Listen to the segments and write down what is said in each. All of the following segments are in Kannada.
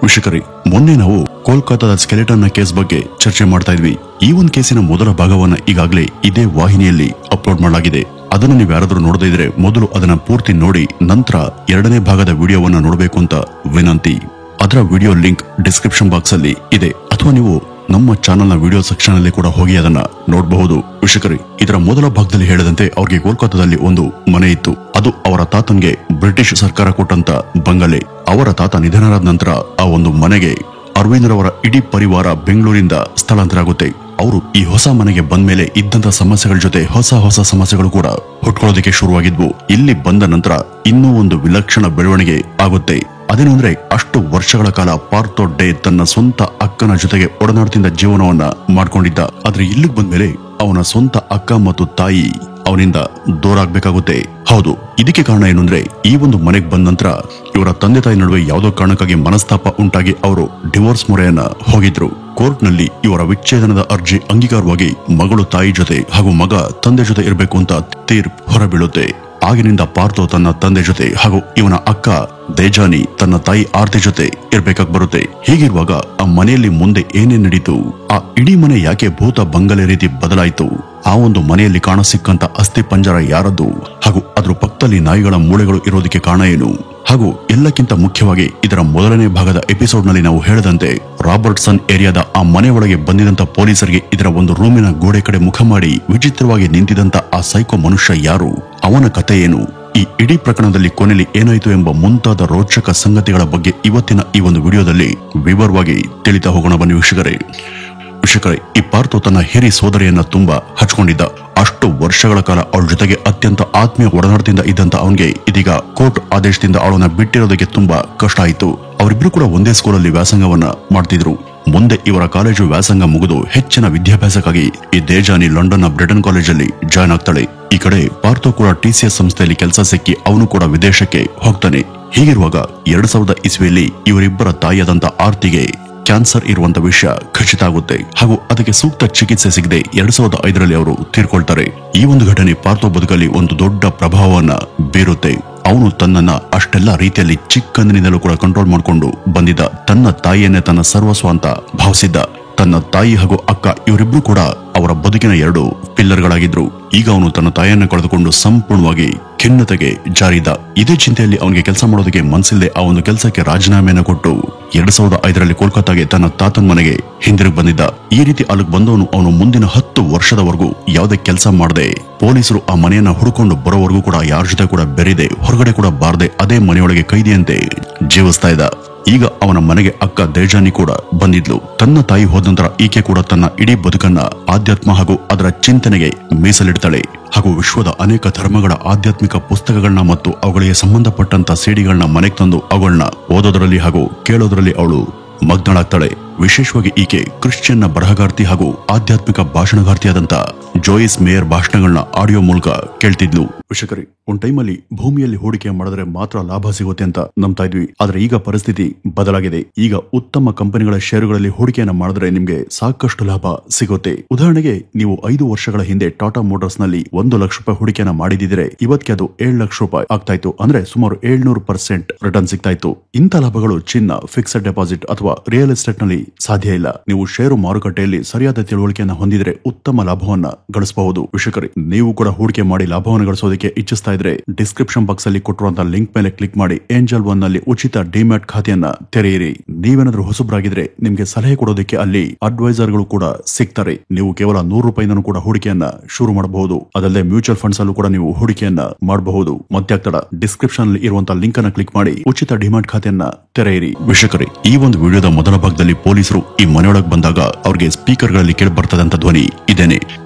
ವೀಕ್ಷಕರೇ, ಮೊನ್ನೆ ನಾವು ಕೋಲ್ಕತ್ತಾದ ಸ್ಕೆಲೆಟನ್ ಕೇಸ್ ಬಗ್ಗೆ ಚರ್ಚೆ ಮಾಡ್ತಾ ಇದ್ವಿ. ಈ ಒಂದು ಕೇಸಿನ ಮೊದಲ ಭಾಗವನ್ನ ಈಗಾಗಲೇ ಇದೇ ವಾಹಿನಿಯಲ್ಲಿ ಅಪ್ಲೋಡ್ ಮಾಡಲಾಗಿದೆ. ಅದನ್ನು ನೀವು ಯಾರಾದ್ರೂ ನೋಡದೇ ಇದ್ರೆ ಮೊದಲು ಅದನ್ನ ಪೂರ್ತಿ ನೋಡಿ ನಂತರ ಎರಡನೇ ಭಾಗದ ವಿಡಿಯೋವನ್ನ ನೋಡಬೇಕು ಅಂತ ವಿನಂತಿ. ಅದರ ವಿಡಿಯೋ ಲಿಂಕ್ ಡಿಸ್ಕ್ರಿಪ್ಷನ್ ಬಾಕ್ಸ್ ಅಲ್ಲಿ ಇದೆ, ಅಥವಾ ನೀವು ನಮ್ಮ ಚಾನೆಲ್ ನ ವಿಡಿಯೋ ಸೆಕ್ಷನ್ ಅಲ್ಲಿ ಕೂಡ ಹೋಗಿ ಅದನ್ನ ನೋಡಬಹುದು. ವೀಕ್ಷಕರೇ, ಇದರ ಮೊದಲ ಭಾಗದಲ್ಲಿ ಹೇಳಿದಂತೆ ಅವ್ರಿಗೆ ಕೋಲ್ಕತ್ತಾದಲ್ಲಿ ಒಂದು ಮನೆ ಇತ್ತು. ಅದು ಅವರ ತಾತನ್ಗೆ ಬ್ರಿಟಿಷ್ ಸರ್ಕಾರ ಕೊಟ್ಟಂತ ಬಂಗಲೆ. ಅವರ ತಾತ ನಿಧನರಾದ ನಂತರ ಆ ಒಂದು ಮನೆಗೆ ಅರವಿಂದ್ರವರ ಇಡೀ ಪರಿವಾರ ಬೆಂಗಳೂರಿಂದ ಸ್ಥಳಾಂತರ ಆಗುತ್ತೆ. ಅವರು ಈ ಹೊಸ ಮನೆಗೆ ಬಂದ ಮೇಲೆ ಇದ್ದಂತ ಸಮಸ್ಯೆಗಳ ಜೊತೆ ಹೊಸ ಸಮಸ್ಯೆಗಳು ಕೂಡ ಹುಟ್ಕೊಳ್ಳೋದಕ್ಕೆ ಶುರುವಾಗಿದ್ವು. ಇಲ್ಲಿ ಬಂದ ನಂತರ ಇನ್ನೂ ಒಂದು ವಿಲಕ್ಷಣ ಬೆಳವಣಿಗೆ ಆಗುತ್ತೆ. ಅದೇನು ಅಂದ್ರೆ, ಅಷ್ಟು ವರ್ಷಗಳ ಕಾಲ ಪಾರ್ಥೋ ಡೇ ತನ್ನ ಸ್ವಂತ ಅಕ್ಕನ ಜೊತೆಗೆ ಒಡನಾಟದಿಂದ ಜೀವನವನ್ನ ಮಾಡ್ಕೊಂಡಿದ್ದ. ಆದ್ರೆ ಇಲ್ಲಿಗೆ ಬಂದ್ಮೇಲೆ ಅವನ ಸ್ವಂತ ಅಕ್ಕ ಮತ್ತು ತಾಯಿ ಅವನಿಂದ ದೂರ ಆಗ್ಬೇಕಾಗುತ್ತೆ. ಹೌದು, ಇದಕ್ಕೆ ಕಾರಣ ಏನು ಅಂದ್ರೆ, ಈ ಒಂದು ಮನೆಗೆ ಬಂದ ನಂತರ ಇವರ ತಂದೆ ತಾಯಿ ನಡುವೆ ಯಾವುದೋ ಕಾರಣಕ್ಕಾಗಿ ಮನಸ್ತಾಪ ಉಂಟಾಗಿ ಅವರು ಡಿವೋರ್ಸ್ ಮೊರೆಯನ್ನ ಹೋಗಿದ್ರು. ಕೋರ್ಟ್ ನಲ್ಲಿ ಇವರ ವಿಚ್ಛೇದನದ ಅರ್ಜಿ ಅಂಗೀಕಾರವಾಗಿ ಮಗಳು ತಾಯಿ ಜೊತೆ ಹಾಗೂ ಮಗ ತಂದೆ ಜೊತೆ ಇರಬೇಕು ಅಂತ ತೀರ್ಪು ಹೊರಬೀಳುತ್ತೆ. ಆಗಿನಿಂದ ಪಾರ್ಥೋ ತನ್ನ ತಂದೆ ಜೊತೆ ಹಾಗೂ ಇವನ ಅಕ್ಕ ದೇಜಾನಿ ತನ್ನ ತಾಯಿ ಆರ್ತಿ ಜೊತೆ ಇರ್ಬೇಕಾಗಿ ಬರುತ್ತೆ. ಹೀಗಿರುವಾಗ ಆ ಮನೆಯಲ್ಲಿ ಮುಂದೆ ಏನೇನ್ ನಡೀತು, ಆ ಇಡೀ ಮನೆ ಯಾಕೆ ಭೂತ ಬಂಗಲೆ ರೀತಿ ಬದಲಾಯಿತು, ಆ ಒಂದು ಮನೆಯಲ್ಲಿ ಕಾಣಸಿಕ್ಕಂತ ಅಸ್ಥಿ ಪಂಜರ ಯಾರದ್ದು, ಹಾಗೂ ಅದ್ರ ಪಕ್ಕದಲ್ಲಿ ನಾಯಿಗಳ ಮೂಳೆಗಳು ಇರೋದಕ್ಕೆ ಕಾರಣ ಏನು, ಹಾಗೂ ಎಲ್ಲಕ್ಕಿಂತ ಮುಖ್ಯವಾಗಿ ಇದರ ಮೊದಲನೇ ಭಾಗದ ಎಪಿಸೋಡ್ ನಲ್ಲಿ ನಾವು ಹೇಳಿದಂತೆ ರಾಬರ್ಟ್ಸನ್ ಏರಿಯಾದ ಆ ಮನೆ ಒಳಗೆ ಬಂದಿದಂತ ಪೊಲೀಸರಿಗೆ ಇದರ ಒಂದು ರೂಮಿನ ಗೋಡೆ ಕಡೆ ಮುಖ ಮಾಡಿ ವಿಚಿತ್ರವಾಗಿ ನಿಂತಿದಂತ ಆ ಸೈಕೋ ಮನುಷ್ಯ ಯಾರು, ಅವನ ಕತೆ ಏನು, ಈ ಇಡೀ ಪ್ರಕರಣದಲ್ಲಿ ಕೊನೆಯಲ್ಲಿ ಏನಾಯಿತು ಎಂಬ ಮುಂತಾದ ರೋಚಕ ಸಂಗತಿಗಳ ಬಗ್ಗೆ ಇವತ್ತಿನ ಈ ಒಂದು ವಿಡಿಯೋದಲ್ಲಿ ವಿವರವಾಗಿ ತಿಳಿತಾ ಹೋಗೋಣ. ಬನ್ನಿ ವೀಕ್ಷಕರೇ, ಈ ಪಾರ್ಥೋ ತನ್ನ ಹಿರಿ ಸೋದರಿಯನ್ನ ತುಂಬಾ ಹಚ್ಕೊಂಡಿದ್ದ. ಅಷ್ಟು ವರ್ಷಗಳ ಕಾಲ ಅವಳ ಜೊತೆಗೆ ಅತ್ಯಂತ ಆತ್ಮೀಯ ಒಡನಾಟದಿಂದ ಇದ್ದಂತ ಅವನಿಗೆ ಇದೀಗ ಕೋರ್ಟ್ ಆದೇಶದಿಂದ ಅವಳನ್ನ ಬಿಟ್ಟಿರೋದಕ್ಕೆ ತುಂಬಾ ಕಷ್ಟ ಆಯಿತು. ಅವರಿಬ್ರು ಕೂಡ ಒಂದೇ ಸ್ಕೂಲಲ್ಲಿ ವ್ಯಾಸಂಗವನ್ನ ಮಾಡ್ತಿದ್ರು. ಮುಂದೆ ಇವರ ಕಾಲೇಜು ವ್ಯಾಸಂಗ ಮುಗಿದು ಹೆಚ್ಚಿನ ವಿದ್ಯಾಭ್ಯಾಸಕ್ಕಾಗಿ ಈ ದೇಜಾನಿ ಲಂಡನ್ನ ಬ್ರಿಟನ್ ಕಾಲೇಜಲ್ಲಿ ಜಾಯ್ನ್ ಆಗ್ತಾಳೆ. ಈ ಕಡೆ ಪಾರ್ಥೋ ಕೂಡ TCS ಸಂಸ್ಥೆಯಲ್ಲಿ ಕೆಲಸ ಸಿಕ್ಕಿ ಅವನು ಕೂಡ ವಿದೇಶಕ್ಕೆ ಹೋಗ್ತಾನೆ. ಹೀಗಿರುವಾಗ 2000 ಇಸ್ವಿಯಲ್ಲಿ ಇವರಿಬ್ಬರ ತಾಯಿಯಾದಂತ ಆರ್ತಿಗೆ ಕ್ಯಾನ್ಸರ್ ಇರುವಂತ ವಿಷಯ ಖಚಿತ ಆಗುತ್ತೆ. ಹಾಗೂ ಅದಕ್ಕೆ ಸೂಕ್ತ ಚಿಕಿತ್ಸೆ ಸಿಗದೆ 2005ರಲ್ಲಿ ಅವರು ತೀರ್ಕೊಳ್ತಾರೆ. ಈ ಒಂದು ಘಟನೆ ಪಾರ್ಥೋ ಬದುಕಲ್ಲಿ ಒಂದು ದೊಡ್ಡ ಪ್ರಭಾವವನ್ನ ಬೀರುತ್ತೆ. ಅವನು ತನ್ನನ್ನ ಅಷ್ಟೆಲ್ಲ ರೀತಿಯಲ್ಲಿ ಚಿಕ್ಕಂದಿನಿಂದಲೂ ಕೂಡ ಕಂಟ್ರೋಲ್ ಮಾಡಿಕೊಂಡು ಬಂದಿದ್ದ. ತನ್ನ ತಾಯಿಯನ್ನೇ ತನ್ನ ಸರ್ವಸ್ವ ಅಂತ ಭಾವಿಸಿದ್ದ. ತನ್ನ ತಾಯಿ ಹಾಗೂ ಅಕ್ಕ ಇವರಿಬ್ರು ಕೂಡ ಅವರ ಬದುಕಿನ 2 ಪಿಲ್ಲರ್ಗಳಾಗಿದ್ರು. ಈಗ ಅವನು ತನ್ನ ತಾಯಿಯನ್ನ ಕಳೆದುಕೊಂಡು ಸಂಪೂರ್ಣವಾಗಿ ಖಿನ್ನತೆಗೆ ಜಾರಿದ. ಇದೇ ಚಿಂತೆಯಲ್ಲಿ ಅವನಿಗೆ ಕೆಲಸ ಮಾಡೋದಕ್ಕೆ ಮನಸ್ಸಿಲ್ಲದೆ ಆ ಒಂದು ಕೆಲಸಕ್ಕೆ ರಾಜೀನಾಮೆಯನ್ನು ಕೊಟ್ಟು 2005ರಲ್ಲಿ ಕೋಲ್ಕತ್ತಾಗೆ ತನ್ನ ತಾತನ ಮನೆಗೆ ಹಿಂದಿರುಗಿ ಬಂದಿದ್ದ. ಈ ರೀತಿ ಅಲ್ಲಿಗೆ ಬಂದವನು ಅವನು ಮುಂದಿನ 10 ವರ್ಷದವರೆಗೂ ಯಾವುದೇ ಕೆಲಸ ಮಾಡದೆ, ಪೊಲೀಸರು ಆ ಮನೆಯನ್ನ ಹುಡುಕೊಂಡು ಬರೋವರೆಗೂ ಕೂಡ ಯಾರ ಜೊತೆ ಕೂಡ ಬೆರೆದೆ, ಹೊರಗಡೆ ಕೂಡ ಬಾರದೆ ಅದೇ ಮನೆಯೊಳಗೆ ಕೈದಿಯಂತೆ ಜೀವಿಸ್ತಾ ಇದ್ದ. ಈಗ ಅವನ ಮನೆಗೆ ಅಕ್ಕ ದೇಜಾನಿ ಕೂಡ ಬಂದಿದ್ಲು. ತನ್ನ ತಾಯಿ ಹೋದ ನಂತರ ಈಕೆ ಕೂಡ ತನ್ನ ಇಡೀ ಬದುಕನ್ನ ಆಧ್ಯಾತ್ಮ ಹಾಗೂ ಅದರ ಚಿಂತನೆಗೆ ಮೀಸಲಿಡ್ತಾಳೆ. ಹಾಗೂ ವಿಶ್ವದ ಅನೇಕ ಧರ್ಮಗಳ ಆಧ್ಯಾತ್ಮಿಕ ಪುಸ್ತಕಗಳನ್ನ ಮತ್ತು ಅವುಗಳಿಗೆ ಸಂಬಂಧಪಟ್ಟಂತ ಸಿಡಿಗಳನ್ನ ಮನೆಗೆ ತಂದು ಅವುಗಳನ್ನ ಓದೋದ್ರಲ್ಲಿ ಹಾಗೂ ಕೇಳೋದ್ರಲ್ಲಿ ಅವಳು ಮಗ್ನಳಾಗ್ತಾಳೆ. ವಿಶೇಷವಾಗಿ ಈಕೆ ಕ್ರಿಶ್ಚಿಯನ್ನ ಬರಹಗಾರ್ತಿ ಹಾಗೂ ಆಧ್ಯಾತ್ಮಿಕ ಭಾಷಣಗಾರ್ತಿಯಾದಂತ ಜೋಯಿಸ್ ಮೇಯರ್ ಭಾಷಣಗಳನ್ನ ಆಡಿಯೋ ಮೂಲಕ ಕೇಳ್ತಿದ್ಲು. ವೀಕ್ಷಕರೇ, ಒಂದ್ ಟೈಮಲ್ಲಿ ಭೂಮಿಯಲ್ಲಿ ಹೂಡಿಕೆ ಮಾಡಿದ್ರೆ ಮಾತ್ರ ಲಾಭ ಸಿಗುತ್ತೆ ಅಂತ ನಂಬ್ತಾ ಇದ್ವಿ. ಆದ್ರೆ ಈಗ ಪರಿಸ್ಥಿತಿ ಬದಲಾಗಿದೆ. ಈಗ ಉತ್ತಮ ಕಂಪನಿಗಳ ಷೇರುಗಳಲ್ಲಿ ಹೂಡಿಕೆಯನ್ನ ಮಾಡಿದ್ರೆ ನಿಮ್ಗೆ ಸಾಕಷ್ಟು ಲಾಭ ಸಿಗುತ್ತೆ. ಉದಾಹರಣೆಗೆ, ನೀವು 5 ವರ್ಷಗಳ ಹಿಂದೆ ಟಾಟಾ ಮೋಟಾರ್ಸ್ ನಲ್ಲಿ 1 ಲಕ್ಷ ರೂಪಾಯಿ ಹೂಡಿಕೆಯನ್ನ ಮಾಡಿದಿದ್ರೆ ಇವತ್ತಿಗೆ ಅದು 7 ಲಕ್ಷ ರೂಪಾಯಿ ಆಗ್ತಾ ಇತ್ತು. ಅಂದ್ರೆ ಸುಮಾರು 700% ರಿಟರ್ನ್ ಸಿಗ್ತಾ ಇತ್ತು. ಇಂಥ ಲಾಭಗಳು ಚಿನ್ನ, ಫಿಕ್ಸ್ಡ್ ಡೆಪಾಸಿಟ್ ಅಥವಾ ರಿಯಲ್ ಎಸ್ಟೇಟ್ ನಲ್ಲಿ ಸಾಧ್ಯ ಇಲ್ಲ. ನೀವು ಷೇರು ಮಾರುಕಟ್ಟೆಯಲ್ಲಿ ಸರಿಯಾದ ತಿಳುವಳಿಕೆಯನ್ನು ಹೊಂದಿದ್ರೆ ಉತ್ತಮ ಲಾಭವನ್ನ ಗಳಿಸಬಹುದು. ವೀಕ್ಷಕರೇ, ನೀವು ಕೂಡ ಹೂಡಿಕೆ ಮಾಡಿ ಲಾಭವನ್ನು ಗಳಿಸೋದಕ್ಕೆ ಇಚ್ಛಿಸ್ತಾ ಇದ್ರೆ ಡಿಸ್ಕ್ರಿಪ್ಷನ್ ಬಾಕ್ಸ್ ಅಲ್ಲಿ ಕೊಟ್ಟಿರುವಂತಹ ಲಿಂಕ್ ಮೇಲೆ ಕ್ಲಿಕ್ ಮಾಡಿ ಏಂಜಲ್ ಒನ್ ನಲ್ಲಿ ಉಚಿತ ಡಿಮ್ಯಾಟ್ ಖಾತೆಯನ್ನ ತೆರೆಯಿರಿ. ನೀವೇನಾದ್ರೂ ಹೊಸಬರಾಗಿದ್ರೆ ನಿಮ್ಗೆ ಸಲಹೆ ಕೊಡೋದಕ್ಕೆ ಅಲ್ಲಿ ಅಡ್ವೈಸರ್ ಗಳು ಕೂಡ ಸಿಗ್ತಾರೆ. ನೀವು ಕೇವಲ 100 ರೂಪಾಯಿನೂ ಕೂಡ ಹೂಡಿಕೆಯನ್ನ ಶುರು ಮಾಡಬಹುದು. ಅದಲ್ಲದೆ ಮ್ಯೂಚುವಲ್ ಫಂಡ್ಸ್ ಅಲ್ಲೂ ಕೂಡ ನೀವು ಹೂಡಿಕೆಯನ್ನ ಮಾಡಬಹುದು. ಮತ್ಯಾಗ್ತಡ, ಡಿಸ್ಕ್ರಿಪ್ಷನ್ ಅಲ್ಲಿ ಇರುವಂತಹ ಲಿಂಕ್ ಅನ್ನ ಕ್ಲಿಕ್ ಮಾಡಿ ಉಚಿತ ಡಿಮ್ಯಾಟ್ ಖಾತೆಯನ್ನ ತೆರೆಯಿರಿ. ವೀಕ್ಷಕರೇ, ಈ ಒಂದು ವಿಡಿಯೋದ ಮೊದಲ ಭಾಗದಲ್ಲಿ ಪೊಲೀಸರು ಈ ಮನೆಯೊಳಗೆ ಬಂದಾಗ ಅವ್ರಿಗೆ ಸ್ಪೀಕರ್ ಗಳಲ್ಲಿ ಕೇಳಿ ಬರ್ತದಂತ ಧ್ವನಿ ಇದೇನೆ.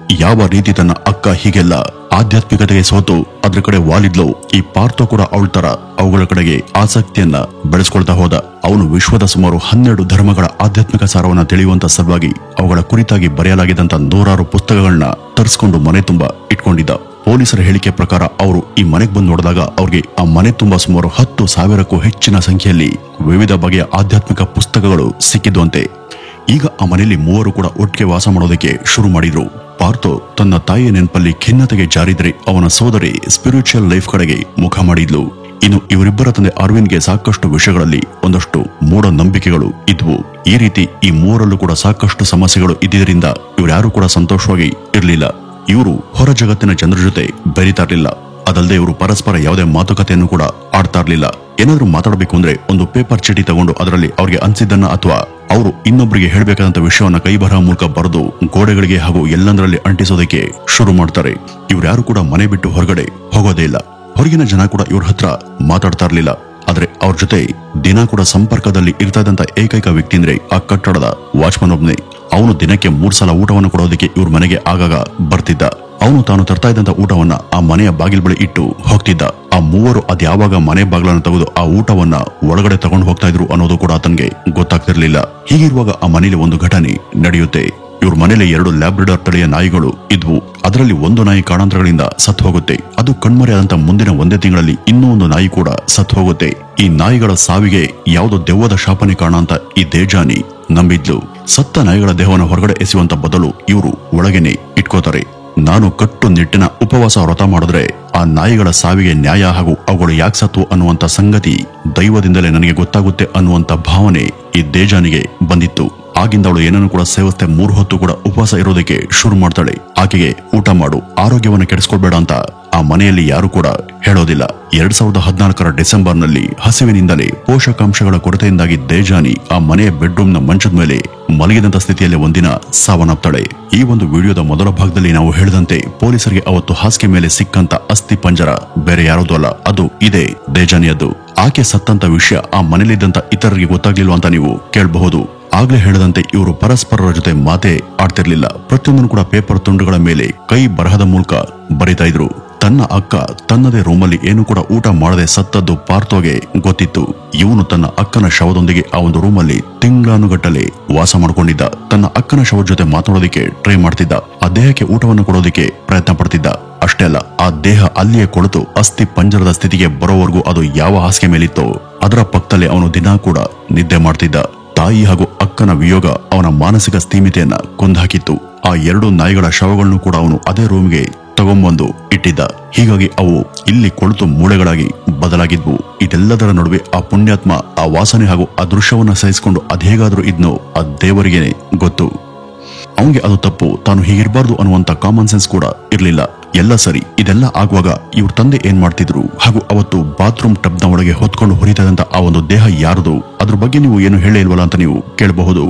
ಯಾವ ರೀತಿ ತನ್ನ ಅಕ್ಕ ಹೀಗೆಲ್ಲ ಆಧ್ಯಾತ್ಮಿಕತೆಗೆ ಸೋತು ಅದ್ರ ಕಡೆ ವಾಲಿದ್ಲು, ಈ ಪಾರ್ಥೋ ಕೂಡ ಅವಳ ತರ ಅವುಗಳ ಕಡೆಗೆ ಆಸಕ್ತಿಯನ್ನ ಬೆಳೆಸ್ಕೊಳ್ತಾ ಹೋದ. ಅವನು ವಿಶ್ವದ ಸುಮಾರು 12 ಧರ್ಮಗಳ ಆಧ್ಯಾತ್ಮಿಕ ಸಾರವನ್ನ ತಿಳಿಯುವಂತ ಸಲುವಾಗಿ ಅವುಗಳ ಕುರಿತಾಗಿ ಬರೆಯಲಾಗಿದ್ದಂತ 100 ಪುಸ್ತಕಗಳನ್ನ ತರಿಸಿಕೊಂಡು ಮನೆ ತುಂಬಾ ಇಟ್ಕೊಂಡಿದ್ದ. ಪೊಲೀಸರ ಹೇಳಿಕೆ ಪ್ರಕಾರ ಅವರು ಈ ಮನೆಗೆ ಬಂದು ನೋಡಿದಾಗ ಅವ್ರಿಗೆ ಆ ಮನೆ ತುಂಬಾ ಸುಮಾರು 10,000ಕ್ಕೂ ಹೆಚ್ಚಿನ ಸಂಖ್ಯೆಯಲ್ಲಿ ವಿವಿಧ ಬಗೆಯ ಆಧ್ಯಾತ್ಮಿಕ ಪುಸ್ತಕಗಳು ಸಿಕ್ಕಿದ್ವಂತೆ. ಈಗ ಆ ಮನೆಯಲ್ಲಿ 3 ಕೂಡ ಒಟ್ಟಿಗೆ ವಾಸ ಮಾಡೋದಕ್ಕೆ ಶುರು ಮಾಡಿದ್ರು. ಪಾರ್ಥೋ ತನ್ನ ತಾಯಿಯ ನೆನಪಲ್ಲಿ ಖಿನ್ನತೆಗೆ ಜಾರಿದ್ರೆ ಅವನ ಸೋದರಿ ಸ್ಪಿರಿಚುವಲ್ ಲೈಫ್ ಕಡೆಗೆ ಮುಖ ಮಾಡಿದ್ಲು. ಇನ್ನು ಇವರಿಬ್ಬರ ತಂದೆ ಅರವಿಂದ್ಗೆ ಸಾಕಷ್ಟು ವಿಷಯಗಳಲ್ಲಿ ಒಂದಷ್ಟು ಮೂಢನಂಬಿಕೆಗಳು ಇದ್ವು. ಈ ರೀತಿ ಈ ಮೂವರಲ್ಲೂ ಕೂಡ ಸಾಕಷ್ಟು ಸಮಸ್ಯೆಗಳು ಇದ್ದಿದ್ದರಿಂದ ಇವರ್ಯಾರು ಕೂಡ ಸಂತೋಷವಾಗಿ ಇರಲಿಲ್ಲ. ಇವರು ಹೊರ ಜಗತ್ತಿನ ಜನರ ಜೊತೆ ಬೆರೀತಾ ಇರಲಿಲ್ಲ. ಅದಲ್ಲದೆ ಇವರು ಪರಸ್ಪರ ಯಾವುದೇ ಮಾತುಕತೆಯನ್ನು ಕೂಡ ಆಡ್ತಾ ಇರಲಿಲ್ಲ. ಏನಾದ್ರೂ ಮಾತಾಡಬೇಕು ಅಂದ್ರೆ ಒಂದು ಪೇಪರ್ ಚೀಟಿ ತಗೊಂಡು ಅದರಲ್ಲಿ ಅವ್ರಿಗೆ ಅನ್ಸಿದ್ದನ್ನ ಅಥವಾ ಅವರು ಇನ್ನೊಬ್ಬರಿಗೆ ಹೇಳಬೇಕಾದಂತ ವಿಷಯವನ್ನ ಕೈ ಬರಹ ಮೂಲಕ ಬರೆದು ಗೋಡೆಗಳಿಗೆ ಹಾಗೂ ಎಲ್ಲಂದರಲ್ಲಿ ಅಂಟಿಸೋದಕ್ಕೆ ಶುರು ಮಾಡ್ತಾರೆ. ಇವ್ರ್ಯಾರು ಕೂಡ ಮನೆ ಬಿಟ್ಟು ಹೊರಗಡೆ ಹೋಗೋದೇ ಇಲ್ಲ. ಹೊರಗಿನ ಜನ ಕೂಡ ಇವ್ರ ಹತ್ರ ಮಾತಾಡ್ತಾ ಇರ್ಲಿಲ್ಲ. ಆದ್ರೆ ಅವ್ರ ಜೊತೆ ದಿನ ಕೂಡ ಸಂಪರ್ಕದಲ್ಲಿ ಇರ್ತಾ ಇದ್ದಂತ ಏಕೈಕ ವ್ಯಕ್ತಿ ಅಂದ್ರೆ ಆ ಕಟ್ಟಡದ ವಾಚ್ಮನ್ ಒಬ್ನೇ. ಅವನು ದಿನಕ್ಕೆ 3 ಸಲ ಊಟವನ್ನು ಕೊಡೋದಕ್ಕೆ ಇವ್ರ ಮನೆಗೆ ಆಗಾಗ ಬರ್ತಿದ್ದ. ಅವನು ತಾನು ತರ್ತಾ ಇದ್ದಂತ ಊಟವನ್ನ ಆ ಮನೆಯ ಬಾಗಿಲು ಬಳಿ ಇಟ್ಟು ಹೋಗ್ತಿದ್ದ. ಆ ಮೂವರು ಅದ್ಯಾವಾಗ ಮನೆ ಬಾಗಿಲನ್ನು ತೆಗೆದು ಆ ಊಟವನ್ನ ಒಳಗಡೆ ತಗೊಂಡು ಹೋಗ್ತಾ ಇದ್ರು ಅನ್ನೋದು ಕೂಡ ಆತನ್ಗೆ ಗೊತ್ತಾಗ್ತಿರ್ಲಿಲ್ಲ. ಹೀಗಿರುವಾಗ ಆ ಮನೇಲಿ ಒಂದು ಘಟನೆ ನಡೆಯುತ್ತೆ. ಇವ್ರ ಮನೇಲಿ 2 ಲ್ಯಾಬ್ರಡಾರ್ ತಳಿಯ ನಾಯಿಗಳು ಇದ್ವು. ಅದರಲ್ಲಿ ಒಂದು ನಾಯಿ ಕಾರಣಾಂತರಗಳಿಂದ ಸತ್ತು ಹೋಗುತ್ತೆ. ಅದು ಕಣ್ಮರೆಯಾದಂತ ಮುಂದಿನ 1 ತಿಂಗಳಲ್ಲಿ ಇನ್ನೂ ಒಂದು ನಾಯಿ ಕೂಡ ಸತ್ತು ಹೋಗುತ್ತೆ. ಈ ನಾಯಿಗಳ ಸಾವಿಗೆ ಯಾವುದೋ ದೆವ್ವದ ಶಾಪನೆ ಕಾರಣ ಅಂತ ಈ ದೇಜಾನಿ ನಂಬಿದ್ಲು. ಸತ್ತ ನಾಯಿಗಳ ದೇಹವನ್ನು ಹೊರಗಡೆ ಎಸೆಯುವಂತ ಬದಲು ಇವರು ಒಳಗೇನೆ ಇಟ್ಕೋತಾರೆ. ನಾನು ಕಟ್ಟುನಿಟ್ಟಿನ ಉಪವಾಸ ವ್ರತ ಮಾಡಿದ್ರೆ ಆ ನಾಯಿಗಳ ಸಾವಿಗೆ ನ್ಯಾಯ ಹಾಗೂ ಅವುಗಳು ಯಾಕೆ ಸತ್ತು ಅನ್ನುವಂತ ಸಂಗತಿ ದೈವದಿಂದಲೇ ನನಗೆ ಗೊತ್ತಾಗುತ್ತೆ ಅನ್ನುವಂತ ಭಾವನೆ ಈ ದೇಜಾನಿಗೆ ಬಂದಿತ್ತು. ಆಗಿಂದ ಅವಳು ಏನನ್ನು ಕೂಡ ಸೇವಿಸ್ತೆ 3 ಹೊತ್ತು ಕೂಡ ಉಪವಾಸ ಇರೋದಕ್ಕೆ ಶುರು ಮಾಡ್ತಾಳೆ. ಆಕೆಗೆ ಊಟ ಮಾಡು, ಆರೋಗ್ಯವನ್ನು ಕೆಡಿಸ್ಕೊಳ್ಬೇಡ ಅಂತ ಆ ಮನೆಯಲ್ಲಿ ಯಾರು ಕೂಡ ಹೇಳೋದಿಲ್ಲ. 2014 ಡಿಸೆಂಬರ್ನಲ್ಲಿ ಹಸಿವಿನಿಂದಲೇ ಪೋಷಕಾಂಶಗಳ ಕೊರತೆಯಿಂದಾಗಿ ದೇಜಾನಿ ಆ ಮನೆಯ ಬೆಡ್ರೂಮ್ನ ಮಂಚದ ಮೇಲೆ ಮಲಗಿದಂತ ಸ್ಥಿತಿಯಲ್ಲಿ ಒಂದಿನ ಸಾವನ್ನಪ್ತಾಳೆ. ಈ ಒಂದು ವಿಡಿಯೋದ ಮೊದಲ ಭಾಗದಲ್ಲಿ ನಾವು ಹೇಳಿದಂತೆ ಪೊಲೀಸರಿಗೆ ಅವತ್ತು ಹಾಸಿಗೆ ಮೇಲೆ ಸಿಕ್ಕಂತ ಅಸ್ಥಿ ಪಂಜರ ಬೇರೆ ಯಾರದೂ ಅಲ್ಲ, ಅದು ಇದೇ ದೇಜಾನಿಯದ್ದು. ಆಕೆ ಸತ್ತಂತ ವಿಷಯ ಆ ಮನೆಯಲ್ಲಿದ್ದಂತ ಇತರರಿಗೆ ಗೊತ್ತಾಗ್ಲಿಲ್ವ ಅಂತ ನೀವು ಕೇಳಬಹುದು. ಆಗ್ಲೇ ಹೇಳದಂತೆ ಇವರು ಪರಸ್ಪರರ ಜೊತೆ ಮಾತೇ ಆಡ್ತಿರ್ಲಿಲ್ಲ. ಪ್ರತಿಯೊಂದನ್ನು ಕೂಡ ಪೇಪರ್ ತುಂಡುಗಳ ಮೇಲೆ ಕೈ ಬರಹದ ಮೂಲಕ ಬರೀತಾ ಇದ್ರು. ತನ್ನ ಅಕ್ಕ ತನ್ನದೇ ರೂಮಲ್ಲಿ ಏನು ಕೂಡ ಊಟ ಮಾಡದೆ ಸತ್ತದ್ದು ಪಾರ್ಥೋಗೆ ಗೊತ್ತಿತ್ತು. ಇವನು ತನ್ನ ಅಕ್ಕನ ಶವದೊಂದಿಗೆ ಆ ಒಂದು ರೂಮಲ್ಲಿ ತಿಂಗಳಾನುಗಟ್ಟಲೆ ವಾಸ ಮಾಡ್ಕೊಂಡಿದ್ದ. ತನ್ನ ಅಕ್ಕನ ಶವದ ಜೊತೆ ಮಾತಾಡೋದಿಕ್ಕೆ ಟ್ರೈ ಮಾಡ್ತಿದ್ದ. ಆ ದೇಹಕ್ಕೆ ಊಟವನ್ನು ಕೊಡೋದಿಕ್ಕೆ ಪ್ರಯತ್ನ ಪಡ್ತಿದ್ದ. ಅಷ್ಟೇ ಅಲ್ಲ, ಆ ದೇಹ ಅಲ್ಲಿಯೇ ಕೊಳೆತು ಅಸ್ಥಿ ಪಂಜರದ ಸ್ಥಿತಿಗೆ ಬರೋವರೆಗೂ ಅದು ಯಾವ ಹಾಸಿಗೆ ಮೇಲಿತ್ತೋ ಅದರ ಪಕ್ಕದಲ್ಲಿ ಅವನು ದಿನಾ ಕೂಡ ನಿದ್ದೆ ಮಾಡ್ತಿದ್ದ. ತಾಯಿ ಹಾಗೂ ಅಕ್ಕನ ವಿಯೋಗ ಅವನ ಮಾನಸಿಕ ಸ್ಥಿಮಿತೆಯನ್ನ ಕೊಂದಾಕಿತ್ತು. ಆ 2 ನಾಯಿಗಳ ಶವಗಳನ್ನು ಕೂಡ ಅವನು ಅದೇ ರೂಮ್ಗೆ ತಗೊಂಬಂದು ಇಟ್ಟಿದ್ದ. ಹೀಗಾಗಿ ಅವು ಇಲ್ಲಿ ಕೊಳೆತು ಮೂಳೆಗಳಾಗಿ ಬದಲಾಗಿದ್ವು. ಇದೆಲ್ಲದರ ನಡುವೆ ಆ ಪುಣ್ಯಾತ್ಮ ಆ ವಾಸನೆ ಹಾಗೂ ಆ ದೃಶ್ಯವನ್ನ ಸಹಿಸಿಕೊಂಡು ಅದೇಗಾದ್ರೂ ಇದ್ನೋ ಆ ದೇವರಿಗೇನೆ ಗೊತ್ತು. ಅವನಿಗೆ ಅದು ತಪ್ಪು, ತಾನು ಹೀಗಿರಬಾರ್ದು ಅನ್ನುವಂತ ಕಾಮನ್ ಸೆನ್ಸ್ ಕೂಡ ಇರ್ಲಿಲ್ಲ. ಎಲ್ಲ ಸರಿ. ಇದೆಲ್ಲ ಆಗುವಾಗ ಇವ್ರ ತಂದೆ ಏನ್ ಮಾಡ್ತಿದ್ರು ಹಾಗೂ ಅವತ್ತು ಬಾತ್ರೂಮ್ ಟಬ್ನ ಒಳಗೆ ಹೊತ್ಕೊಂಡು ಹೊರಿತಾದಂತ ಆ ಒಂದು ದೇಹ ಯಾರದು, ಅದ್ರ ಬಗ್ಗೆ ನೀವು ಏನು ಹೇಳೇ ಇಲ್ವಲ್ಲ ಅಂತ ನೀವು ಕೇಳಬಹುದು.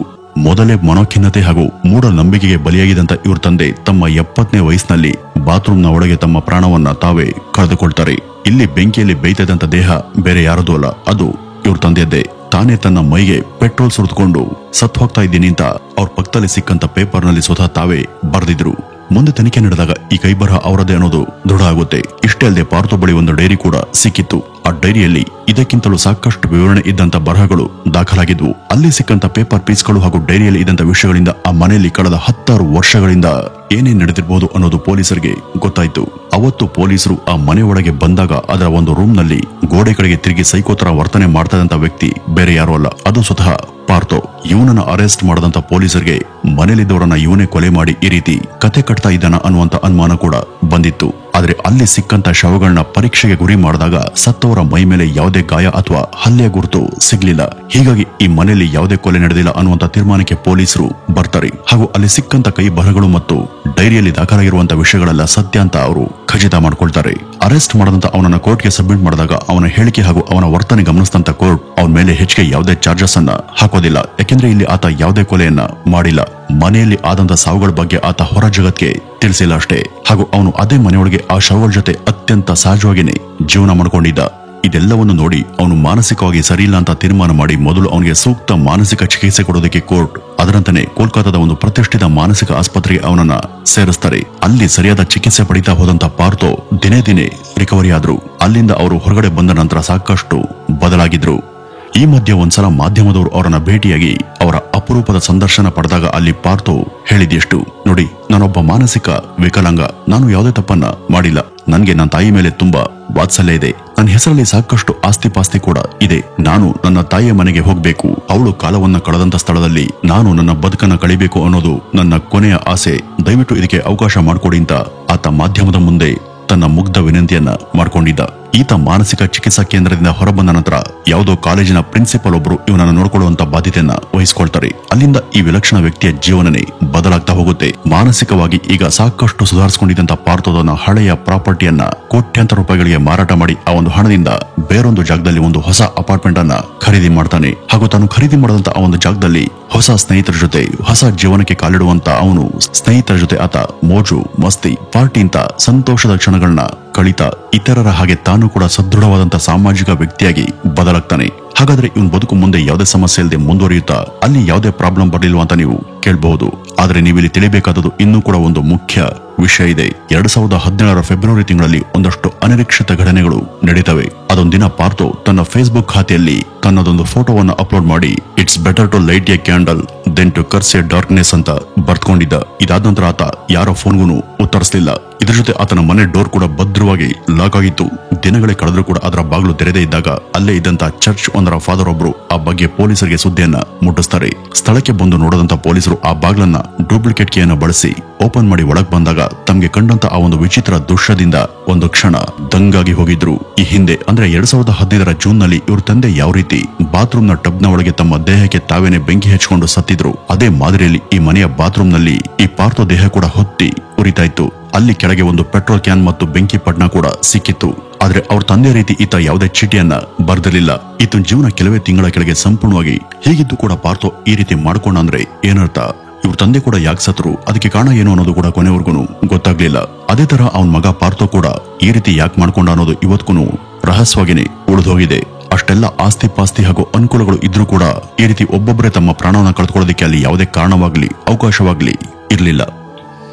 ಮೊದಲೇ ಮನೋಖಿನ್ನತೆ ಹಾಗೂ ಮೂಢನಂಬಿಕೆಗೆ ಬಲಿಯಾಗಿದ್ದಂತ ಇವ್ರ ತಂದೆ ತಮ್ಮ 70ನೇ ವಯಸ್ಸಿನಲ್ಲಿ ಬಾತ್ರೂಮ್ನ ಒಳಗೆ ತಮ್ಮ ಪ್ರಾಣವನ್ನ ತಾವೇ ಕಳೆದುಕೊಳ್ತಾರೆ. ಇಲ್ಲಿ ಬೆಂಕಿಯಲ್ಲಿ ಬೇಯ್ತಿದ್ದಂತ ದೇಹ ಬೇರೆ ಯಾರದೂ ಅಲ್ಲ, ಅದು ಇವ್ರ ತಂದೆಯದ್ದೇ. ತಾನೇ ತನ್ನ ಮೈಗೆ ಪೆಟ್ರೋಲ್ ಸುರಿದುಕೊಂಡು ಸತ್ತು ಹೋಗ್ತಾ ಇದ್ದೀನಿ ಅಂತ ಅವ್ರ ಪಕ್ಕದಲ್ಲಿ ಸಿಕ್ಕಂತ ಪೇಪರ್ನಲ್ಲಿ ಸ್ವತಃ ತಾವೇ ಬರೆದಿದ್ರು. ಮುಂದೆ ತನಿಖೆ ನಡೆದಾಗ ಈ ಕೈಬರಹ ಅವರದೇ ಅನ್ನೋದು ದೃಢ ಆಗುತ್ತೆ. ಇಷ್ಟೇ ಅಲ್ಲದೆ ಪಾರ್ಥೋ ಬಳಿ ಒಂದು ಡೈರಿ ಕೂಡ ಸಿಕ್ಕಿತ್ತು. ಆ ಡೈರಿಯಲ್ಲಿ ಇದಕ್ಕಿಂತಲೂ ಸಾಕಷ್ಟು ವಿವರಣೆ ಇದ್ದಂತ ಬರಹಗಳು ದಾಖಲಾಗಿದ್ವು. ಅಲ್ಲಿ ಸಿಕ್ಕಂತ ಪೇಪರ್ ಪೀಸ್ಗಳು ಹಾಗೂ ಡೈರಿಯಲ್ಲಿ ಇದ್ದಂತ ವಿಷಯಗಳಿಂದ ಆ ಮನೆಯಲ್ಲಿ ಕಳೆದ 10 ವರ್ಷಗಳಿಂದ ಏನೇನ್ ನಡೆದಿರಬಹುದು ಅನ್ನೋದು ಪೊಲೀಸರಿಗೆ ಗೊತ್ತಾಯ್ತು. ಅವತ್ತು ಪೊಲೀಸರು ಆ ಮನೆ ಒಳಗೆ ಬಂದಾಗ ಅದರ ಒಂದು ರೂಮ್ ನಲ್ಲಿ ಗೋಡೆ ಕಡೆಗೆ ತಿರುಗಿ ಸೈಕೋತರ ವರ್ತನೆ ಮಾಡ್ತಾ ಇದ್ದಂತ ವ್ಯಕ್ತಿ ಬೇರೆ ಯಾರು ಅಲ್ಲ, ಅದು ಸ್ವತಃ ಪಾರ್ಥೋ. ಇವನನ್ನ ಅರೆಸ್ಟ್ ಮಾಡದಂತ ಪೊಲೀಸರಿಗೆ ಮನೆಯಲ್ಲಿದ್ದವರನ್ನ ಇವನೇ ಕೊಲೆ ಮಾಡಿ ಈ ರೀತಿ ಕತೆ ಕಟ್ತಾ ಇದ್ದಾನ ಅನ್ನುವಂತ ಅನುಮಾನ ಕೂಡ ಬಂದಿತ್ತು. ಆದ್ರೆ ಅಲ್ಲಿ ಸಿಕ್ಕಂತ ಶವಗಳನ್ನ ಪರೀಕ್ಷೆಗೆ ಗುರಿ ಮಾಡಿದಾಗ ಸತ್ತವರ ಮೈ ಮೇಲೆ ಯಾವುದೇ ಗಾಯ ಅಥವಾ ಹಲ್ಲೆಯ ಗುರುತು ಸಿಗ್ಲಿಲ್ಲ. ಹೀಗಾಗಿ ಈ ಮನೆಯಲ್ಲಿ ಯಾವುದೇ ಕೊಲೆ ನಡೆದಿಲ್ಲ ಅನ್ನುವಂತ ತೀರ್ಮಾನಕ್ಕೆ ಪೊಲೀಸರು ಬರ್ತಾರೆ. ಹಾಗೂ ಅಲ್ಲಿ ಸಿಕ್ಕಂತ ಕೈ ಬರಹಗಳು ಮತ್ತು ಡೈರಿಯಲ್ಲಿ ದಾಖಲಾಗಿರುವಂತ ವಿಷಯಗಳೆಲ್ಲ ಸತ್ಯ ಅಂತ ಅವರು ಖಚಿತ ಮಾಡ್ಕೊಳ್ತಾರೆ. ಅರೆಸ್ಟ್ ಮಾಡದಂತ ಅವನನ್ನ ಕೋರ್ಟ್ಗೆ ಸಬ್ಮಿಟ್ ಮಾಡಿದಾಗ ಅವನ ಹೇಳಿಕೆ ಹಾಗೂ ಅವನ ವರ್ತನೆ ಗಮನಿಸಿದಂತ ಕೋರ್ಟ್ ಅವನ ಮೇಲೆ ಹೆಚ್ಚಿಗೆ ಯಾವುದೇ ಚಾರ್ಜಸ್ ಅನ್ನ ಹಾಕೋದಿಲ್ಲ. ಯಾಕೆಂದ್ರೆ ಇಲ್ಲಿ ಆತ ಯಾವುದೇ ಕೊಲೆಯನ್ನ ಮಾಡಿಲ್ಲ. ಮನೆಯಲ್ಲಿ ಆದಂತ ಸಾವುಗಳ ಬಗ್ಗೆ ಆತ ಹೊರ ಜಗತ್ಗೆ ತಿಳಿಸಿಲ್ಲ ಅಷ್ಟೇ. ಹಾಗೂ ಅವನು ಅದೇ ಮನೆಯೊಳಗೆ ಆ ಶವಗಳ ಜೊತೆ ಅತ್ಯಂತ ಸಹಜವಾಗಿಯೇ ಜೀವನ ಮಾಡ್ಕೊಂಡಿದ್ದ. ಇದೆಲ್ಲವನ್ನು ನೋಡಿ ಅವನು ಮಾನಸಿಕವಾಗಿ ಸರಿಯಿಲ್ಲ ಅಂತ ತೀರ್ಮಾನ ಮಾಡಿ ಮೊದಲು ಅವನಿಗೆ ಸೂಕ್ತ ಮಾನಸಿಕ ಚಿಕಿತ್ಸೆ ಕೊಡೋದಕ್ಕೆ ಕೋರ್ಟ್ ಅದರಂತೆಯೇ ಕೋಲ್ಕತ್ತಾದ ಒಂದು ಪ್ರತಿಷ್ಠಿತ ಮಾನಸಿಕ ಆಸ್ಪತ್ರೆಗೆ ಅವನನ್ನ ಸೇರಿಸ್ತಾರೆ. ಅಲ್ಲಿ ಸರಿಯಾದ ಚಿಕಿತ್ಸೆ ಪಡಿತಾ ಹೋದಂತ ಪಾರ್ಥೋ ದಿನೇ ದಿನೇ ರಿಕವರಿ ಆದ್ರು. ಅಲ್ಲಿಂದ ಅವರು ಹೊರಗಡೆ ಬಂದ ನಂತರ ಸಾಕಷ್ಟು ಬದಲಾಗಿದ್ರು. ಈ ಮಧ್ಯೆ ಒಂದ್ಸಲ ಮಾಧ್ಯಮದವರು ಅವರನ್ನ ಭೇಟಿಯಾಗಿ ಅವರ ಅಪರೂಪದ ಸಂದರ್ಶನ ಪಡೆದಾಗ ಅಲ್ಲಿ ಪಾರ್ಥೋ ಹೇಳಿದೆಷ್ಟು, ನೋಡಿ, ನಾನೊಬ್ಬ ಮಾನಸಿಕ ವಿಕಲಾಂಗ, ನಾನು ಯಾವುದೇ ತಪ್ಪನ್ನ ಮಾಡಿಲ್ಲ. ನನ್ಗೆ ನನ್ನ ತಾಯಿ ಮೇಲೆ ತುಂಬಾ ವಾತ್ಸಲ್ಯ ಇದೆ. ನನ್ನ ಹೆಸರಲ್ಲಿ ಸಾಕಷ್ಟು ಆಸ್ತಿ ಪಾಸ್ತಿ ಕೂಡ ಇದೆ. ನಾನು ನನ್ನ ತಾಯಿಯ ಮನೆಗೆ ಹೋಗ್ಬೇಕು. ಅವಳು ಕಾಲವನ್ನ ಕಳೆದಂತ ಸ್ಥಳದಲ್ಲಿ ನಾನು ನನ್ನ ಬದುಕನ್ನ ಕಳಿಬೇಕು ಅನ್ನೋದು ನನ್ನ ಕೊನೆಯ ಆಸೆ. ದಯವಿಟ್ಟು ಇದಕ್ಕೆ ಅವಕಾಶ ಮಾಡಿಕೊಡಿ ಅಂತ ಆತ ಮಾಧ್ಯಮದ ಮುಂದೆ ತನ್ನ ಮುಗ್ಧ ವಿನಂತಿಯನ್ನ ಮಾಡ್ಕೊಂಡಿದ್ದ. ಈತ ಮಾನಸಿಕ ಚಿಕಿತ್ಸಾ ಕೇಂದ್ರದಿಂದ ಹೊರಬಂದ ನಂತರ ಯಾವುದೋ ಕಾಲೇಜಿನ ಪ್ರಿನ್ಸಿಪಲ್ ಒಬ್ರು ಇವನನ್ನು ನೋಡಿಕೊಳ್ಳುವಂತ ಬಾಧ್ಯತೆಯನ್ನ ವಹಿಸಿಕೊಳ್ತಾರೆ. ಅಲ್ಲಿಂದ ಈ ವಿಲಕ್ಷಣ ವ್ಯಕ್ತಿಯ ಜೀವನನೇ ಬದಲಾಗ್ತಾ ಹೋಗುತ್ತೆ. ಮಾನಸಿಕವಾಗಿ ಈಗ ಸಾಕಷ್ಟು ಸುಧಾರಿಸಿಕೊಂಡಿದ್ದಂತ ಪಾರ್ಥೋದನ ಹಳೆಯ ಪ್ರಾಪರ್ಟಿಯನ್ನ ಕೋಟ್ಯಾಂತರ ರೂಪಾಯಿಗಳಿಗೆ ಮಾರಾಟ ಮಾಡಿ ಆ ಒಂದು ಹಣದಿಂದ ಬೇರೊಂದು ಜಾಗದಲ್ಲಿ ಒಂದು ಹೊಸ ಅಪಾರ್ಟ್ಮೆಂಟ್ ಅನ್ನ ಖರೀದಿ ಮಾಡ್ತಾನೆ. ಹಾಗೂ ತಾನು ಖರೀದಿ ಮಾಡಿದಂತ ಆ ಒಂದು ಜಾಗದಲ್ಲಿ ಹೊಸ ಸ್ನೇಹಿತರ ಜೊತೆ ಹೊಸ ಜೀವನಕ್ಕೆ ಕಾಲಿಡುವಂತ ಅವನು ಸ್ನೇಹಿತರ ಜೊತೆ ಆತ ಮೋಜು ಮಸ್ತಿ ಪಾರ್ಟಿ ಅಂತ ಸಂತೋಷದ ಕ್ಷಣಗಳನ್ನ ಕಳಿತ ಇತರರ ಹಾಗೆ ತಾನು ಕೂಡ ಸದೃಢವಾದಂತ ಸಾಮಾಜಿಕ ವ್ಯಕ್ತಿಯಾಗಿ ಬದಲಾಗ್ತಾನೆ. ಹಾಗಾದ್ರೆ ಇವನ್ ಬದುಕು ಮುಂದೆ ಯಾವುದೇ ಸಮಸ್ಯೆ ಇಲ್ಲದೆ ಮುಂದುವರಿಯುತ್ತಾ ಅಲ್ಲಿ ಯಾವುದೇ ಪ್ರಾಬ್ಲಮ್ ಬರಲಿಲ್ವಾ ಅಂತ ನೀವು ಕೇಳಬಹುದು. ಆದ್ರೆ ನೀವಿಲ್ಲಿ ತಿಳಿಬೇಕಾದದ್ದು ಇನ್ನೂ ಕೂಡ ಒಂದು ಮುಖ್ಯ ವಿಷಯ ಇದೆ. 2017 ಫೆಬ್ರವರಿ ತಿಂಗಳಲ್ಲಿ ಒಂದಷ್ಟು ಅನಿರೀಕ್ಷಿತ ಘಟನೆಗಳು ನಡೀತವೆ. ಅದೊಂದಿನ ಪಾರ್ಥೋ ತನ್ನ ಫೇಸ್ಬುಕ್ ಖಾತೆಯಲ್ಲಿ ತನ್ನದೊಂದು ಫೋಟೋವನ್ನು ಅಪ್ಲೋಡ್ ಮಾಡಿ it's better to light a candle than to curse a darkness ಅಂತ ಬರ್ತ್ಕೊಂಡಿದ್ದ. ಇದಾದ ನಂತರ ಆತ ಯಾರೋ ಫೋನ್ಗೂ ಉತ್ತರಿಸಲಿಲ್ಲ. ಇದ್ರ ಜೊತೆ ಆತನ ಮನೆ ಡೋರ್ ಕೂಡ ಭದ್ರವಾಗಿ ಲಾಕ್ ಆಗಿತ್ತು. ದಿನಗಳೇ ಕಳೆದ್ರೂ ಕೂಡ ಅದರ ಬಾಗಿಲು ತೆರೆದೇ ಇದ್ದಾಗ ಅಲ್ಲೇ ಇದ್ದಂತ ಚರ್ಚ್ ಒಂದರ ಫಾದರ್ ಒಬ್ರು ಆ ಬಗ್ಗೆ ಪೊಲೀಸರಿಗೆ ಸುದ್ದಿಯನ್ನ ಮುಟ್ಟಿಸ್ತಾರೆ. ಸ್ಥಳಕ್ಕೆ ಬಂದು ನೋಡದಂತ ಪೊಲೀಸರು ಆ ಬಾಗ್ಲನ್ನ ಡೂಪ್ಲಿಕೇಟ್ ಕೀಯನ್ನು ಬಳಸಿ ಓಪನ್ ಮಾಡಿ ಒಳಗ್ ಬಂದಾಗ ತಮ್ಗೆ ಕಂಡಂತ ಆ ಒಂದು ವಿಚಿತ್ರ ದೃಶ್ಯದಿಂದ ಒಂದು ಕ್ಷಣ ದಂಗಾಗಿ ಹೋಗಿದ್ರು. ಈ ಹಿಂದೆ ಅಂದ್ರೆ 2015 ಜೂನ್ ನಲ್ಲಿ ಇವ್ರ ತಂದೆ ಯಾವ ರೀತಿ ಬಾತ್ರೂಮ್ ನ ಟಬ್ ನ ಒಳಗೆ ತಮ್ಮ ದೇಹಕ್ಕೆ ತಾವೇನೆ ಬೆಂಕಿ ಹಚ್ಚಿಕೊಂಡು ಸತ್ತಿದ್ರು, ಅದೇ ಮಾದರಿಯಲ್ಲಿ ಈ ಮನೆಯ ಬಾತ್ರೂಮ್ ನಲ್ಲಿ ಈ ಪಾರ್ಥೋ ದೇಹ ಕೂಡ ಹೊತ್ತಿ ಉರಿತಾ ಇತ್ತು. ಅಲ್ಲಿ ಕೆಳಗೆ ಒಂದು ಪೆಟ್ರೋಲ್ ಕ್ಯಾನ್ ಮತ್ತು ಬೆಂಕಿ ಪಟ್ನ ಕೂಡ ಸಿಕ್ಕಿತ್ತು. ಆದ್ರೆ ಅವ್ರ ತಂದೆ ರೀತಿ ಈತ ಯಾವುದೇ ಚೀಟಿಯನ್ನ ಬರ್ದಿರ್ಲಿಲ್ಲ. ಈತನ ಜೀವನ ಕೆಲವೇ ತಿಂಗಳ ಕೆಳಗೆ ಸಂಪೂರ್ಣವಾಗಿ ಹೀಗಿದ್ದು ಕೂಡ ಪಾರ್ಥೋ ಈ ರೀತಿ ಮಾಡ್ಕೊಂಡ ಅಂದ್ರೆ ಏನರ್ಥ? ಇವ್ರ ತಂದೆ ಕೂಡ ಯಾಕೆ ಸತ್ರು, ಅದಕ್ಕೆ ಕಾರಣ ಏನು ಅನ್ನೋದು ಕೂಡ ಕೊನೆವರೆಗೂ ಗೊತ್ತಾಗ್ಲಿಲ್ಲ. ಅದೇ ತರ ಅವನ ಮಗ ಪಾರ್ಥೋ ಕೂಡ ಈ ರೀತಿ ಯಾಕೆ ಮಾಡ್ಕೊಂಡ ಅನ್ನೋದು ಇವತ್ಗೂ ರಹಸ್ಯವಾಗಿನೇ ಉಳಿದೋಗಿದೆ. ಅಷ್ಟೆಲ್ಲ ಆಸ್ತಿ ಪಾಸ್ತಿ ಹಾಗೂ ಅನುಕೂಲಗಳು ಇದ್ರೂ ಕೂಡ ಈ ರೀತಿ ಒಬ್ಬೊಬ್ಬರೇ ತಮ್ಮ ಪ್ರಾಣವನ್ನ ಕಳೆದುಕೊಳ್ಳೋದಕ್ಕೆ ಅಲ್ಲಿ ಯಾವುದೇ ಕಾರಣವಾಗ್ಲಿ ಅವಕಾಶವಾಗ್ಲಿ ಇರ್ಲಿಲ್ಲ.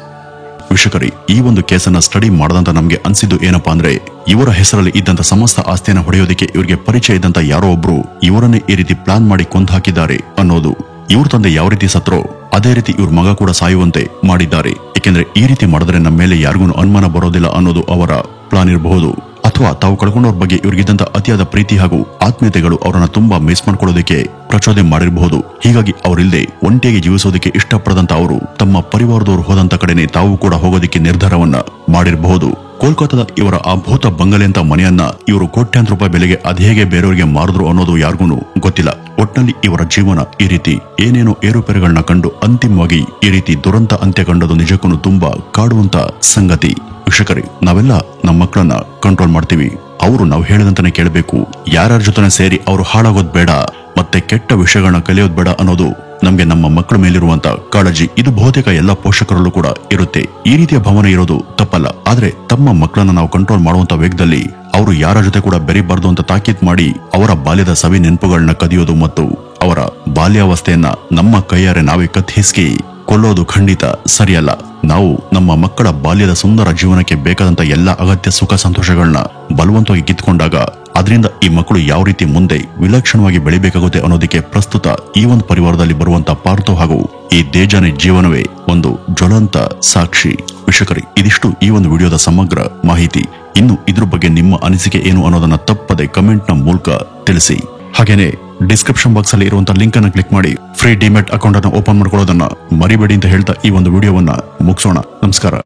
ವೀಕ್ಷಕರೇ, ಈ ಒಂದು ಕೇಸನ್ನ ಸ್ಟಡಿ ಮಾಡದಂತ ನಮ್ಗೆ ಅನ್ಸಿದ್ದು ಏನಪ್ಪಾ ಅಂದ್ರೆ ಇವರ ಹೆಸರಲ್ಲಿ ಇದ್ದಂತ ಸಮಸ್ತ ಆಸ್ತಿಯನ್ನ ಹೊಡೆಯೋದಕ್ಕೆ ಇವರಿಗೆ ಪರಿಚಯ ಇದ್ದಂತ ಯಾರೋ ಒಬ್ರು ಇವರನ್ನೇ ಈ ರೀತಿ ಪ್ಲಾನ್ ಮಾಡಿ ಕೊಂದು ಹಾಕಿದ್ದಾರೆ ಅನ್ನೋದು. ಇವ್ರ ತಂದೆ ಯಾವ ರೀತಿ ಸತ್ರೋ ಅದೇ ರೀತಿ ಇವ್ರ ಮಗ ಕೂಡ ಸಾಯುವಂತೆ ಮಾಡಿದ್ದಾರೆ. ಏಕೆಂದ್ರೆ ಈ ರೀತಿ ಮಾಡಿದ್ರೆ ನಮ್ಮ ಮೇಲೆ ಯಾರಿಗೂ ಅನುಮಾನ ಬರೋದಿಲ್ಲ ಅನ್ನೋದು ಅವರ ಪ್ಲಾನ್ ಇರಬಹುದು. ಅಥವಾ ತಾವು ಕಳ್ಕೊಂಡವ್ರ ಬಗ್ಗೆ ಇವ್ರಿಗಿದ್ದಂತ ಅತಿಯಾದ ಪ್ರೀತಿ ಹಾಗೂ ಆತ್ಮೀಯತೆಗಳು ಅವರನ್ನ ತುಂಬಾ ಮಿಸ್ ಮಾಡ್ಕೊಳ್ಳೋದಕ್ಕೆ ಪ್ರಚೋದನೆ ಮಾಡಿರಬಹುದು. ಹೀಗಾಗಿ ಅವರಿಲ್ಲದೆ ಒಂಟಿಯಾಗಿ ಜೀವಿಸೋದಕ್ಕೆ ಇಷ್ಟಪಡದಂತ ಅವರು ತಮ್ಮ ಪರಿವಾರದವರು ಹೋದಂತ ಕಡೆನೆ ತಾವು ಕೂಡ ಹೋಗೋದಕ್ಕೆ ನಿರ್ಧಾರವನ್ನ ಮಾಡಿರಬಹುದು. ಕೋಲ್ಕತ್ತಾದ ಇವರ ಆ ಭೂತ ಬಂಗಲೆ ಅಂತ ಮನೆಯನ್ನ ಇವರು ಕೋಟ್ಯಾಂತರ ರೂಪಾಯಿ ಬೆಲೆಗೆ ಅದೇಗೆ ಬೇರೆಯವರಿಗೆ ಮಾರಿದ್ರು ಅನ್ನೋದು ಯಾರಿಗೂ ಗೊತ್ತಿಲ್ಲ. ಒಟ್ನಲ್ಲಿ ಇವರ ಜೀವನ ಈ ರೀತಿ ಏನೇನೋ ಏರುಪೇರುಗಳನ್ನ ಕಂಡು ಅಂತಿಮವಾಗಿ ಈ ರೀತಿ ದುರಂತ ಅಂತ್ಯ ಕಂಡದು ನಿಜಕ್ಕೂ ತುಂಬಾ ಕಾಡುವಂತ ಸಂಗತಿ. ವೀಕ್ಷಕರೇ, ನಾವೆಲ್ಲ ನಮ್ಮ ಮಕ್ಕಳನ್ನ ಕಂಟ್ರೋಲ್ ಮಾಡ್ತೀವಿ. ಅವರು ನಾವು ಹೇಳಿದಂತಾನೆ ಕೇಳಬೇಕು. ಯಾರ್ಯಾರ ಜೊತೆ ಸೇರಿ ಅವರು ಹಾಳಾಗೋದ್ ಬೇಡ, ಮತ್ತೆ ಕೆಟ್ಟ ವಿಷಯಗಳನ್ನ ಕಲಿಯೋದ್ ಬೇಡ ಅನ್ನೋದು ನಮ್ಗೆ ನಮ್ಮ ಮಕ್ಕಳ ಮೇಲಿರುವಂತ ಕಾಳಜಿ. ಇದು ಬಹುತೇಕ ಎಲ್ಲ ಪೋಷಕರಲ್ಲೂ ಕೂಡ ಇರುತ್ತೆ. ಈ ರೀತಿಯ ಭಾವನೆ ಇರೋದು ತಪ್ಪಲ್ಲ. ಆದ್ರೆ ತಮ್ಮ ಮಕ್ಕಳನ್ನ ನಾವು ಕಂಟ್ರೋಲ್ ಮಾಡುವಂತ ವೇಗದಲ್ಲಿ ಅವರು ಯಾರ ಜೊತೆ ಕೂಡ ಬೆರಿಬಾರ್ದು ಅಂತ ತಾಕೀತ್ ಮಾಡಿ ಅವರ ಬಾಲ್ಯದ ಸವಿ ನೆನಪುಗಳನ್ನ ಕದಿಯೋದು ಮತ್ತು ಅವರ ಬಾಲ್ಯಾವಸ್ಥೆಯನ್ನ ನಮ್ಮ ಕೈಯಾರೆ ನಾವೇ ಕತ್ತಿಸ್ಕಿ ಕೊಲ್ಲೋದು ಖಂಡಿತ ಸರಿಯಲ್ಲ. ನಾವು ನಮ್ಮ ಮಕ್ಕಳ ಬಾಲ್ಯದ ಸುಂದರ ಜೀವನಕ್ಕೆ ಬೇಕಾದಂತ ಎಲ್ಲ ಅಗತ್ಯ ಸುಖ ಸಂತೋಷಗಳನ್ನ ಬಲವಂತವಾಗಿ ಕಿತ್ಕೊಂಡಾಗ ಅದರಿಂದ ಈ ಮಕ್ಕಳು ಯಾವ ರೀತಿ ಮುಂದೆ ವಿಲಕ್ಷಣವಾಗಿ ಬೆಳಿಬೇಕಾಗುತ್ತೆ ಅನ್ನೋದಕ್ಕೆ ಪ್ರಸ್ತುತ ಈ ಒಂದು ಪರಿವಾರದಲ್ಲಿ ಬರುವಂತ ಪಾರ್ಥೋ ಹಾಗೂ ಈ ದೇಜಾನಿ ಜೀವನವೇ ಒಂದು ಜ್ವಲಂತ ಸಾಕ್ಷಿ. ವೀಕ್ಷಕರೇ, ಇದಿಷ್ಟು ಈ ಒಂದು ವಿಡಿಯೋದ ಸಮಗ್ರ ಮಾಹಿತಿ. ಇನ್ನು ಇದ್ರ ಬಗ್ಗೆ ನಿಮ್ಮ ಅನಿಸಿಕೆ ಏನು ಅನ್ನೋದನ್ನ ತಪ್ಪದೆ ಕಮೆಂಟ್ ನ ಮೂಲಕ ತಿಳಿಸಿ. ಹಾಗೇನೆ ಡಿಸ್ಕ್ರಿಪ್ಷನ್ ಬಾಕ್ಸ್ ಅಲ್ಲಿ ಇರುವಂತಹ ಲಿಂಕ್ ಅನ್ನು ಕ್ಲಿಕ್ ಮಾಡಿ ಫ್ರೀ ಡಿಮ್ಯಾಟ್ ಅಕೌಂಟ್ ಅನ್ನು ಓಪನ್ ಮಾಡ್ಕೊಳ್ಳೋದನ್ನ ಮರಿಬೇಡಿ ಅಂತ ಹೇಳ್ತಾ ಈ ಒಂದು ವಿಡಿಯೋವನ್ನ ಮುಗಿಸೋಣ. ನಮಸ್ಕಾರ.